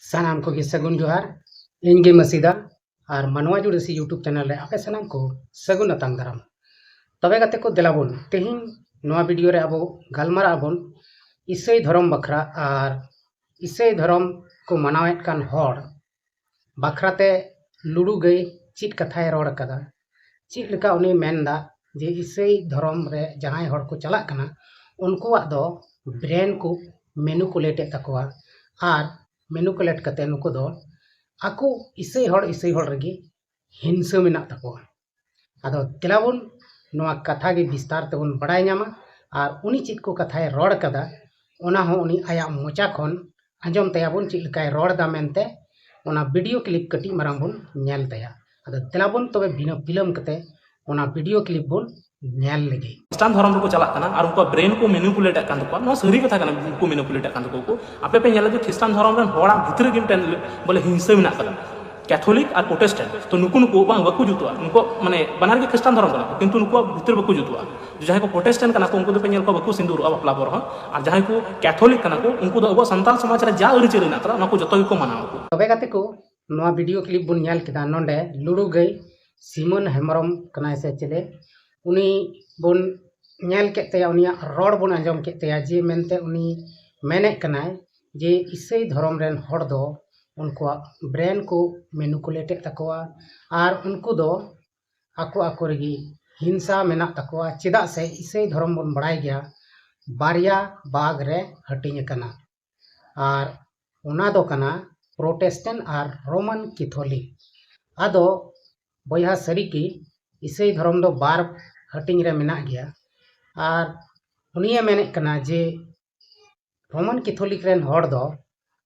सानाम को सगुन जोहार इनगे मसीदा और मनवा जुड़सी यूट्यूब चैनल रे आपे सानाम को सगुन अतांग दाराम तबे गाते को देलाबोन तेहिन नवा वीडियो रे अबो गलमारा आबोन ईसाई धर्म बखरा और ईसाई धर्म को मनावेत कान हर बखराते लुडू गई चीट कथाय रोड कदा चीट लेका उनी मेनदा जे ईसाई धर्म रे जहां हर को चला कना उनकुआ दो ब्रेन को मेनुकुलेट तकवा और मेनुकुलेट कते नुको दो आको ईसाई हड़ रगी हिंसा मेना तकवा आदो तेलाबोन नवा कथा गे विस्तार तेबोन बड़ाय ᱧᱟᱢᱟ और उनी चीज को कथाय रोड कदा ओना हो उनी आया मोचा खन आंजम तयाबोन चीज लेकाय रोड दा मेनते ओना वीडियो क्लिप कटी माराम बोन नेल तया आदो तेलाबोन तबे बिना फिल्म कते ओना वीडियो क्लिप बोन नेल लगे ख्रिस्टान धर्म को चला काना और उनका ब्रेन को मेनिपुलेट कान तको नो सही कथा काना को मेनिपुलेट कान तको आपे पे नेला जो ख्रिस्टान धर्म रन होड़ा भितर गिमटेन बोले हिंसा मेना कदा कैथोलिक और प्रोटेस्टेंट तो नुकु नुकु बांग बकु जुतुआ नुको माने बनार के ख्रिस्टान धर्म कना किंतु नुको भितर बकु जुतुआ जहां को प्रोटेस्टेंट कना को उनको तो पे नेल को बकु सिंदूर बापला बर और जहां को कैथोलिक कना को उनको तो अब संताल समाज रे जा अरि चेरी ना करा नको जतो को मनाव को तबे गाते को नवा वीडियो क्लिप बोन नेल केदा नोंडे लुडू गई सिमन हेमरम कनाय से चले उनी बोन नेल केतेया उनिया रोड बोन आंजम केतेया जे मेनते उनी मेने कनाय जे ईसाई धर्म रेन हड़ दो उनको ब्रेन को मेनुकुलेट तकवा और उनको दो आको आको रगी हिंसा मेना तकवा चेदा से ईसाई धर्म बोन बड़ाय गया बारिया बाग रे हटिंग कना और ओना दो कना प्रोटेस्टेंट और रोमन कैथोलिक आदो बया सरी की ईसाई धर्म दो बार हटिंग रे मेना गया और उनिया मेने कना जे रोमन कैथोलिक रेन हड़ दो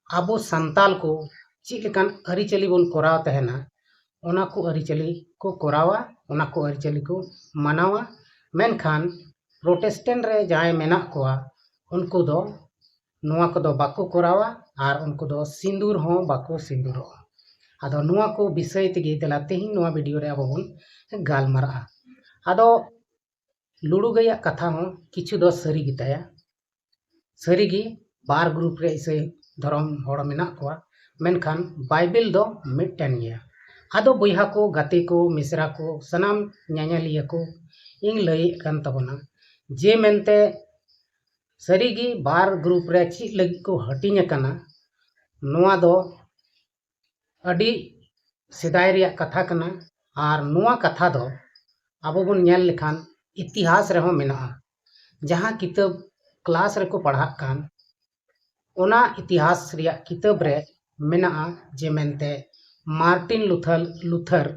आबो संताल को चीकान अरिचली बोन कोराव तहना ओना को अरिचली को कोरावा ओना को अरिचली को मनावा मेनखान प्रोटेस्टेंट रे जाय मेना कोआ उनको दो नुआ को दो बाको कोरावा और उनको दो सिंदूर हो बाको सिंदूर आदो नुआ को विषय तेगे देला तेहिन नुआ वीडियो रे आबोन गालमारा आदो लुडू गया कथा हो किछु दो सरी गिताया सरी गी बार ग्रुप रे ईसाई धर्म हड़ मेना कोआ मेनखान बाइबल दो मिटन गया आदो बया को गाते को मिश्रा को सनाम न्यान्यालिया को इन लय कान तबना जे मेनते सरीगी बार ग्रुप रे ची लगी को हटिंग कना नुआ दो अडी सिदाय रिया कथा कना और नुआ कथा दो आबो बोन नेल लेखान इतिहास रे हो मेना जहां किताब क्लास रे को पढ़ा कान ओना इतिहास रिया किताब रे मेना जे मेनते मार्टिन लूथर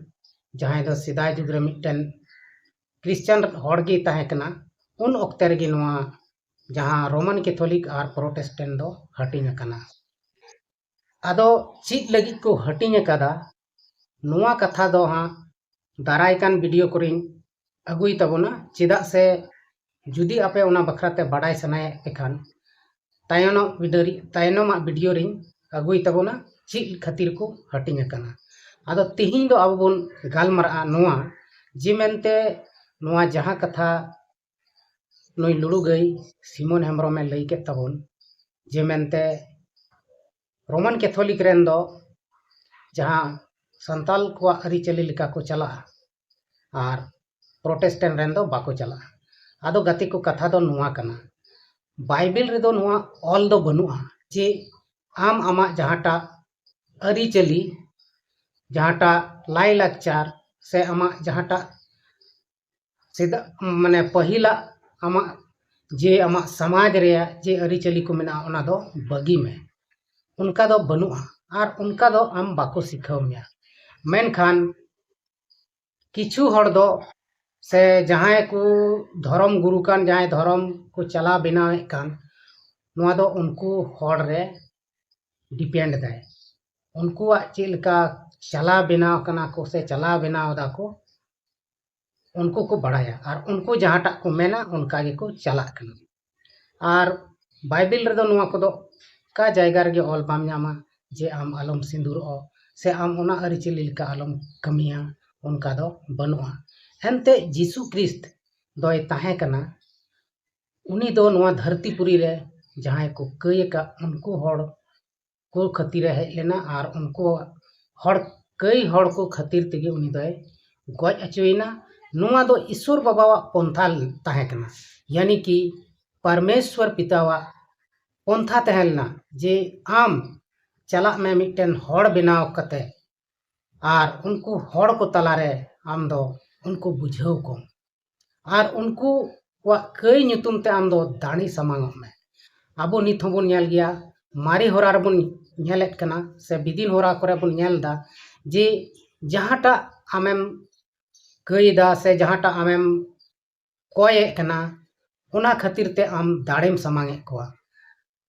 जहां दो सिदाय जुग रे मिटन क्रिश्चियन हड़गी ताहे कना उन ओक्ते रे नुआ जहां रोमन कैथोलिक और प्रोटेस्टेंट दो हटिंग कना आदो चीज लगी को हटिंग कदा नुआ कथा दो हां दाराय कान वीडियो करिन अगुई तबोना चेदा से जुदी आपे ओना बखराते बाडाय सनाय एखान तायनो वीडियो रिन अगुई तबोना चीज खातिर को हटिंग कना आदो तिहिन दो अब बोन गालमारा नुआ जे मेनते नुआ जहां कथा नई लुडू गई सिमन हेम्ब्रम में लई के तबोन जे मेनते रोमन कैथोलिक रेन दो जहां संताल को अरिचली लिका को चला और प्रोटेस्टेंट रेन दो बाको चला आदो गति को कथा दो नुआ कना बाइबल रे दो नुआ ऑल दो बनुआ जे आम आमा जहाटा अरिचली जहाटा लाई लाचार से आमा जहाटा सीधा माने पहिला आमा जे आमा समाज रे जे अरिचली को मेना ओना दो बगी में उनका दो बनुआ और उनका दो आम बाको सिखाव मिया मेनखान किछु हड़ दो से जहां को धर्म गुरु कान जहां धर्म को चला बनावे कान नुआ दो उनको हड़ रे डिपेंड दाय उनको चेलका चला बनाव कना को से चला बनाव दा को उनको को बढ़ाया और उनको जहां को मेना उनका गे को चला कना और बाइबल रे दो नुआ को दो का जायगा रे ऑल बाम नामा जे आम आलम सिंदूर से आम ओना अरिचली लिका आलम कमिया उनका दो बनुआ एनते जीसु क्रिस्त दोय ताहे कना उनी दो नुआ धरतीपुरी रे जहां को कय का उनको हड़ को खातिर हेज लेना और उनको हड़ कई हड़ को खातिर तेगे उनी दोय गज अचोइना। नुआ दो ईश्वर बाबा पंथा ताहे कना, यानी कि परमेश्वर पितावा पंथा तहलना जे आम चला में मिट्टन हड़ बनाव कते और उनको हड़ को तलारे आम दो उनको बुझाव को और उनको कई ᱧᱩᱛᱩᱢ ते आम दो दाणी समांग में। अब नित होबन नेल गया मारी होरा रबन नेलेत कना से बिदिन होरा करे बन नेलदा जे जहाटा आमेम कईदा से जहाटा आमेम कोये कना ओना खातिर ते आम दाड़ेम समांगे कोआ।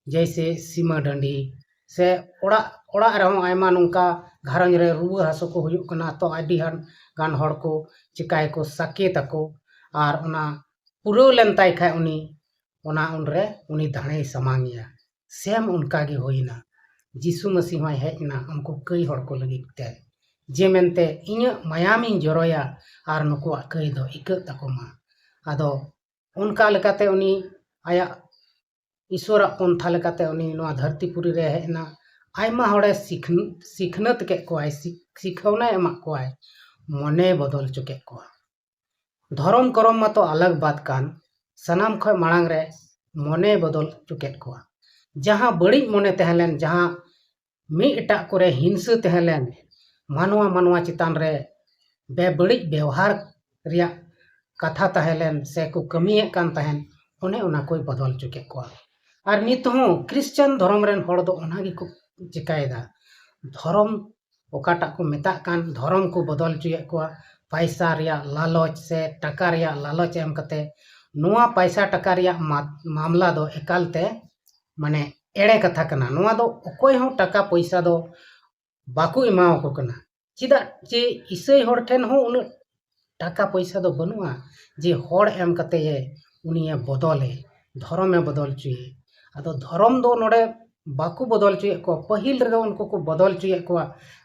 जैसे सीमा डंडी से ओड़ा ओड़ा रहूं आयमा नुंका घरंज रे रुआ हासो को हुयुग कना तो आडी गान हड़ को चिकाय को सकेत को और ओना पुरो लेन ताई खाय उनी ओना उनरे उनी दाणे समांगिया। सेम उनका गे होइना जीसु मसीह होय हेजना उनको कई हड़ को लगी ते जे मेनते इᱧ मायामिन जरोया और नुको कई दो इक तकोमा। आदो उनका लेकाते उनी आया ईश्वर पंथा लेकाते उनी नोआ धरतीपुरी रे हेजना आयमा हड़े सिखनत के कोआय सिखौना एमा कोआय मने बदल चुके कोआ। धर्म करम मा तो अलग बात कान सनाम खय मांग रे मने बदल चुके कोआ। जहां बड़ी मने तहलेन जहां मी एटा करे हिंसा तहलेन मानवा मानवा चितान रे बेबड़ी व्यवहार रिया कथा तहलेन से को कमिए कान तहन ओने ओना कोई बदल चुके कोआ। और नित हो क्रिश्चियन धर्म रेन हड़ दो ओना गे को चिकायदा धर्म ओकाटा को मेता कान धर्म को बदल चुए कोआ। पैसा रिया लालच से टका रिया लालच एम कते नुआ पैसा टका रिया मामला दो एकालते माने एड़े कथा कना। नुआ दो ओकोय हो टका पैसा दो बाकू इमाव को कना चिदा जे ईसई हड़ ठेन हो उन टका पैसा दो बनुआ जे हड़ एम कते ये उनिया बदले धर्म में बदल चुए। आदो धर्म दो नोडे बाकू बदल चुए को पहिल रे उनको को बदल चुए को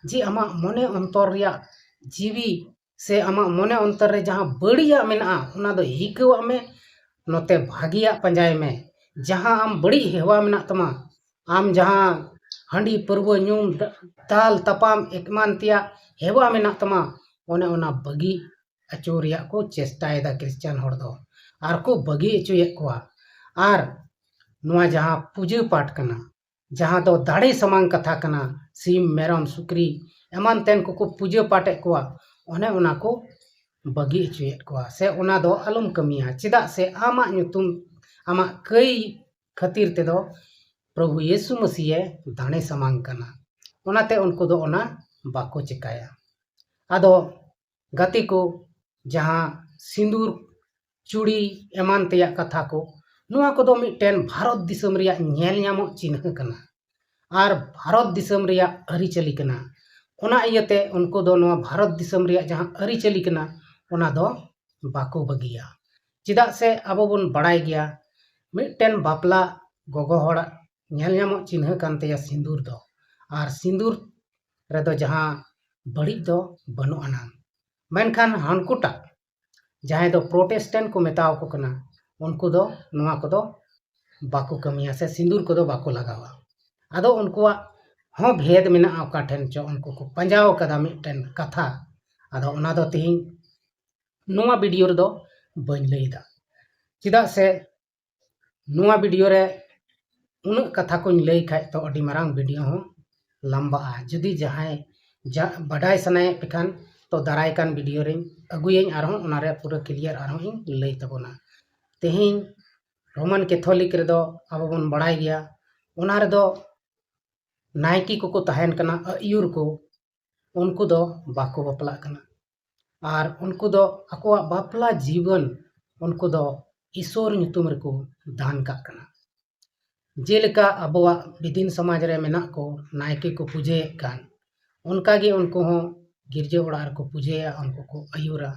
जे आमा मने अंतर रिया जीवी से आमा मने अंतर रे जहां बड़िया मेना उना दो हिकवा में नोते भागिया पंजाय में। जहां आम बड़ी हेवा मेना तमा आम जहां हंडी पर्व ᱧᱩᱢ दाल तपाम एकमान तिया हेवा मेना तमा ओने ओना बगी अचोरिया को चेष्टायदा क्रिश्चियन हड़ दो आर को बगी अचुए कोआ। आर नुआ जहां पूजा पाठ कना जहां दो दाड़े समांग कथा कना सीम मेरम सुक्री एमान तेन को पूजा पाठ कोआ ओने ओना को बगी अचुए कोआ। से ओना दो अलम कमिया चिदा से आमा ᱧᱩᱛᱩᱢ आमा कई खातिर ते दो प्रभु यीशु मसीह दाणे समांग कना ओनाते उनको दो ओना बाको चिकाया। आदो गति को जहां सिंदूर चूड़ी एमान तेया कथा को नुआ को दो मिटेन भारत दिसम रिया नेल ᱧᱟᱢᱚᱜ चिन्ह कना और भारत दिसम रिया अरिचली कना। ओना इयते उनको दो नुआ भारत दिसम रिया जहां अरिचली कना ओना दो बाको बगिया। चिदा से अब बन बड़ाई गया मिटेन बापला गोगो हड़ा नेल ᱧᱟᱢᱚᱜ चिन्ह कानते सिंदूर दो और सिंदूर रे दो जहां बड़ी दो बनु आना। मेनखान हानकुटा जहां दो प्रोटेस्टेंट को मेताव को कना उनको दो नुआ को दो बाको कमिया से सिंदूर को दो बाको लगावा। आदो उनको हो भेद मेना ओका ठेन चो उनको को पंजाव कदा मिटेन कथा आदो ओना दो तिहिं नुआ वीडियो रे दो बन लईदा चिदा से नुआ वीडियो रे उन कथा को लई खाय तो अडी मारांग वीडियो हो लंबा जुदी जहां बडाय सनाय पेखान तो दाराय कान वीडियो रे अगुयें आरो ओना रे पूरा क्लियर आरो इन लई तबोना। तेहिं रोमन कैथोलिक रे दो अब बन बड़ाई गया ओना रे दो नायकी को तहन कना अयुर को उनको दो बाको बपला कना और उनको दो अकोआ बापला जीवन उनको दो ईश्वर ᱧᱩᱛᱩᱢ ᱨᱮᱠᱚ दान काक कना। जेलेका अबवा विदिन समाज रे मेना को नायके को पूजे कान उनका गे उनको हो गिरजे ओड़ा को पूजेया उनको को अयुरा।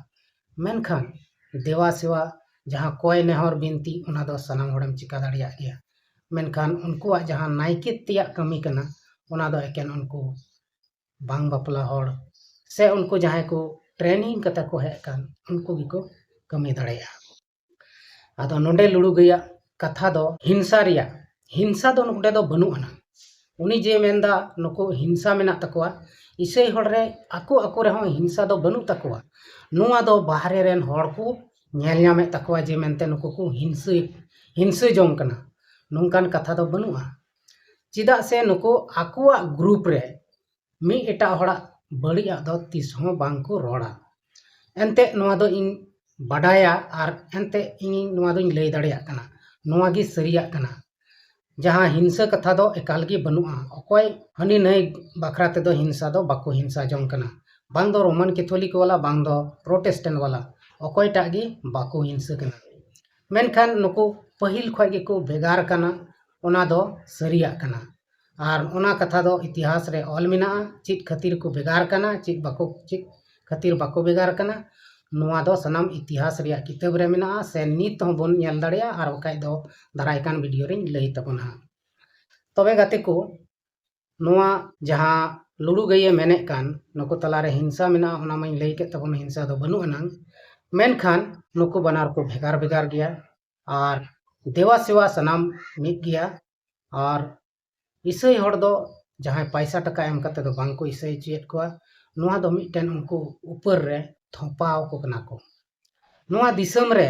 मेनखान देवा सेवा जहां कोय नेहर बिनती ओना दो सनाम हड़म चिका दाड़िया गया। मेनखान उनको जहां नायके तिया कमी कना ओना दो एकेन उनको बांग बापला हड़ से उनको जहां को ट्रेनिंग कता को है कान उनको गी को कमी दाड़िया। आदो नोंडे लुड़ू गया कथा दो हिंसा रिया हिंसा दो नोंडे दो बनु आना उनी जे मेंदा नुकु हिंसा मेना तकवा इसे हड़ रे आको आको रे हिंसा दो बनु तकवा नुआ दो बाहरे रेन हड़ को नेल ᱧᱟᱢᱮ तकवा जे मेनते नुकु को हिंसे जोंग कना नोंकान कथा दो बनुआ चिदा से नुकु आकुआ ग्रुप रे मी एटा हड़ा बड़िया दो तिस हो बांग को रोड़ा एनते नुआ दो इन बाडाया आर एनते इन नुआ दो इन लई दाड़िया कना नुआ गी सरिया कना जहाँ हिंसा कथा दो एकाल गी बनुआ अकोय हनी नई बखरा ते दो हिंसा दो बाको हिंसा जोंग कना बांग दो रोमन कैथोलिक वाला बांग दो प्रोटेस्टेंट वाला अकोय टागी बाको हिंसा कना मेनखान नुकु पहिल खय गे को बेगार कना ओना दो सरिया कना आर ओना कथा दो इतिहास रे ऑल मिना चित खातिर को बेगार कना चित खातिर बाको बेगार कना नुआ दो सनाम इतिहास रिया किताब रे मिना से नित हो बोन नेल दाड़िया आर बकाय दो दारायकान वीडियो रे लई तबना तबे गाते को नुआ जहां लुडू गई मेने कान नुको तलारे हिंसा मिना ओना माई लई के तबन हिंसा दो बनु अनंग मेनखान नुको बनार को भेगार भेगार गया और देवा सेवा सनाम मिट गया और ईसाई हड़ दो जहां पैसा टका एम कते दो बांग को ईसाई चेत को नुआ दो मिटन उनको ऊपर रे थोपाव को कना को नुआ दिसम रे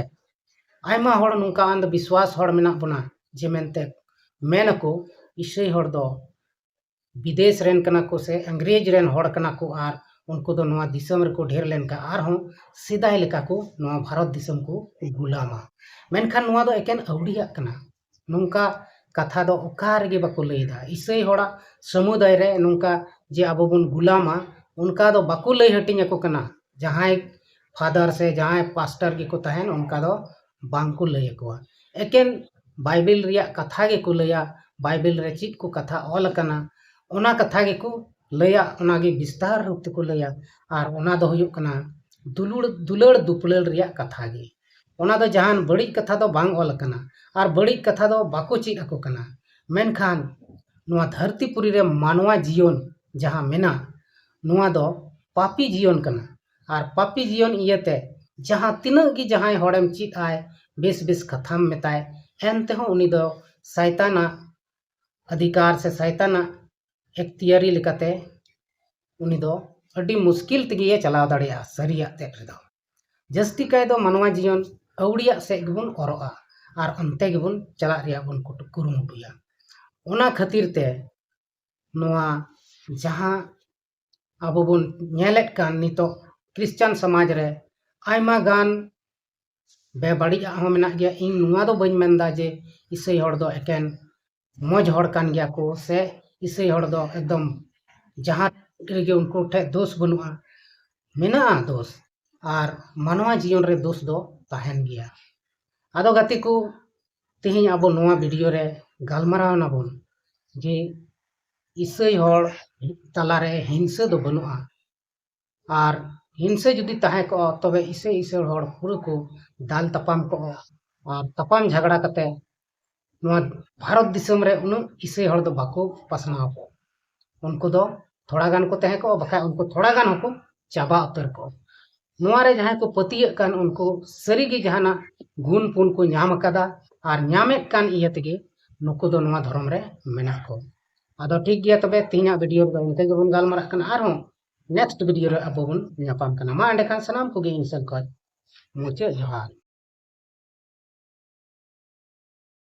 आयमा हड़ नुका अंध विश्वास हड़ मेना बना जे मेनते मेनको ईसाई हड़ दो विदेश रेन कना को से अंग्रेज रेन हड़ कना को आर उनको दो नुआ दिसम रे को ढेर लेन का आर हों सिदाय लेका को नुआ भारत दिसम को गुलामा मेनखान नुआ दो एकेन अवडिया कना नुका कथा दो ओकार गे बाको लईदा ईसाई हड़ा समुदाय रे नुका जे अबो बुन गुलामा उनका दो बाको लई हटिंग को कना जहां फादर से जहां पास्टर के को तहन उनका दो बांग को लई को एकेन बाइबल रिया कथा गे को लया बाइबल रे चित को कथा ऑल कना ओना कथा गे को लया ओना गे विस्तार रूप को लया आर ओना दो हुयुक कना दुलड़ दुपलड़ रिया कथा गे ओना दो जहान बड़ी कथा दो बांग ऑल कना आर बड़ी कथा दो बाको चित ako कना मेनखान नुआ धरतीपुरी रे मानवा जीवन जहां मेना नुआ दो पापी जीवन कना और पापी जीवन इयते जहां तिना गी जहां हड़ेम चित आय बेस बेस कथाम मेताय एनते हो उनी दो शैताना अधिकार से शैताना एक्तियारी लेकाते उनी दो अडी मुश्किल तगे चलाव दाड़िया सरिया तेट रे दो जस्ती काय दो मानवा जीवन अवड़िया से गबुन औरोआ और अंते गबुन चला रिया बुन कुरुमुटुया ओना खातिर ते नुआ जहां अबो बुन नेलेट कान नितो क्रिश्चियन समाज रे आयमा गान बेबाड़िया हो मेना गया इन नुआ दो बइन मेंदा जे ईसाई हड़ दो एकेन मौज हड़ कान गया को से ईसाई हड़ दो एकदम जहां रेगे उनको ठे दोष बनुआ मेना दोष और मानवा जीवन रे दोष दो ताहन गया आदो गाती को तेहिं अब नवा वीडियो रे गालमाराव नाबोन जे ईसाई हड़ तलारे हिंसा दो बनुआ और हिंसा जुदी ताहे को तबे ईसाई हड़ पूरा को दाल तपाम को और तपाम झगड़ा कते नवा भारत दिसम रे उन ईसाई हड़ दो बाको पासनाव को उनको दो थोड़ा गान को तहे को बखा उनको थोड़ा गान को चाबा उतर को नुआरे जहां को पतिय कान उनको सरी गे जहाना गुण पुन को ᱧᱟᱢ कदा और ᱧᱟᱢᱮ कान इयतगे नुको दो नुआ धर्म रे मेना को आदो ठीक गया तबे तीना वीडियो रे इनके गबन गालमारा कना आर हो नेक्स्ट वीडियो रे अबो बन ᱧᱟᱯᱟᱢ कना मा एंडे खान सनाम को गे इंसन को मुचे जोहार।